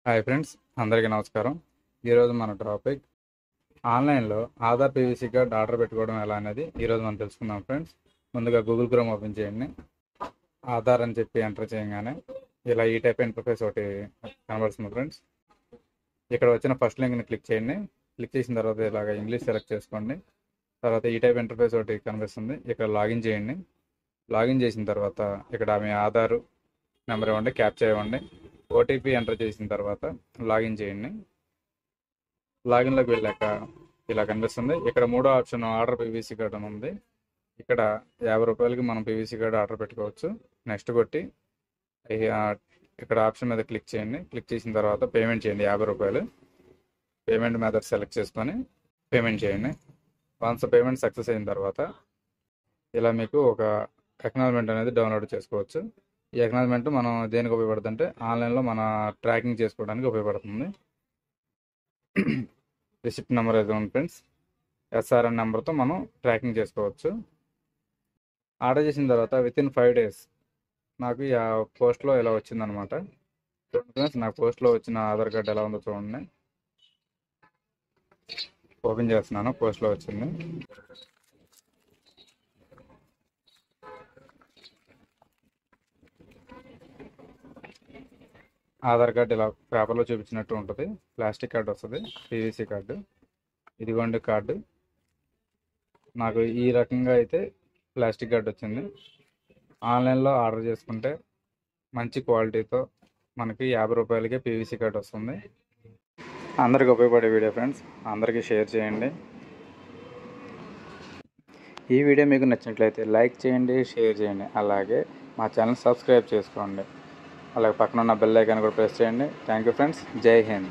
Hi friends, అందరికీ నమస్కారం. ఈరోజు మన టాపిక్ ఆన్లైన్లో ఆధార్ పీవీసీ కార్డ్ ఆర్డర్ పెట్టుకోవడం ఎలా అనేది ఈరోజు మనం తెలుసుకుందాం ఫ్రెండ్స్. ముందుగా గూగుల్ క్రోమ్ ఓపెన్ చేయండి. ఆధార్ అని చెప్పి ఎంటర్ చేయగానే ఇలా ఈ టైప్ ఇంటర్ఫేస్ ఒకటి కనబడుతుంది ఫ్రెండ్స్. ఇక్కడ వచ్చిన ఫస్ట్ లింక్ని క్లిక్ చేయండి. క్లిక్ చేసిన తర్వాత ఇలాగ ఇంగ్లీష్ సెలెక్ట్ చేసుకోండి. తర్వాత ఈ టైప్ ఇంటర్ఫేస్ ఒకటి కనిపిస్తుంది. ఇక్కడ లాగిన్ చేయండి. లాగిన్ చేసిన తర్వాత ఇక్కడ మీ ఆధార్ నెంబర్ ఇవ్వండి, క్యాప్చర్ ఇవ్వండి. ఓటీపీ ఎంటర్ చేసిన తర్వాత లాగిన్ చేయండి. లాగిన్లోకి వెళ్ళాక ఇలా కనిపిస్తుంది. ఇక్కడ మూడో ఆప్షన్ ఆర్డర్ పీవీసీ కార్డ్ అని ఉంది. ఇక్కడ 50 రూపాయలకి మనం పీవీసీ కార్డ్ ఆర్డర్ పెట్టుకోవచ్చు. నెక్స్ట్ కొట్టి ఇక్కడ ఆప్షన్ మీద క్లిక్ చేయండి. క్లిక్ చేసిన తర్వాత పేమెంట్ చేయండి 50 రూపాయలు. పేమెంట్ మెథడ్ సెలెక్ట్ చేసుకొని పేమెంట్ చేయండి. వన్స్ పేమెంట్ సక్సెస్ అయిన తర్వాత ఇలా మీకు ఒక ఎక్నాలజ్మెంట్ అనేది డౌన్లోడ్ చేసుకోవచ్చు. ఈ ఎక్నాలజ్మెంట్ మనం దేనికి ఉపయోగపడుతుంది అంటే ఆన్లైన్లో మన ట్రాకింగ్ చేసుకోవడానికి ఉపయోగపడుతుంది. రిసిప్ట్ నెంబర్ అయితే ఉంది ఫ్రెండ్స్. ఎస్ఆర్ఎన్ నెంబర్తో మనం ట్రాకింగ్ చేసుకోవచ్చు. ఆర్డర్ చేసిన తర్వాత వితిన్ 5 days నాకు ఈ పోస్ట్లో ఇలా వచ్చిందనమాట. ఫ్రెండ్స్, నాకు పోస్ట్లో వచ్చిన ఆధార్ కార్డ్ ఎలా ఉందో చూడండి. ఓపెన్ చేస్తున్నాను. పోస్ట్లో వచ్చింది. ఆధార్ కార్డు ఇలా పేపర్లో చూపించినట్టు ఉంటుంది. ప్లాస్టిక్ కార్డు వస్తుంది, పీవీసీ కార్డు. ఇదిగోండి కార్డు. నాకు ఈ రకంగా అయితే ప్లాస్టిక్ కార్డు వచ్చింది. ఆన్లైన్లో ఆర్డర్ చేసుకుంటే మంచి క్వాలిటీతో మనకి 50 రూపాయలకే పీవీసీ కార్డు వస్తుంది. అందరికీ ఉపయోగపడే వీడియో ఫ్రెండ్స్, అందరికీ షేర్ చేయండి. ఈ వీడియో మీకు నచ్చినట్లయితే లైక్ చేయండి, షేర్ చేయండి. అలాగే మా ఛానల్ సబ్స్క్రైబ్ చేసుకోండి. అలాగే పక్కన ఉన్న బెల్ ఐకాన్ కూడా ప్రెస్ చేయండి. Thank you friends. జై హింద్.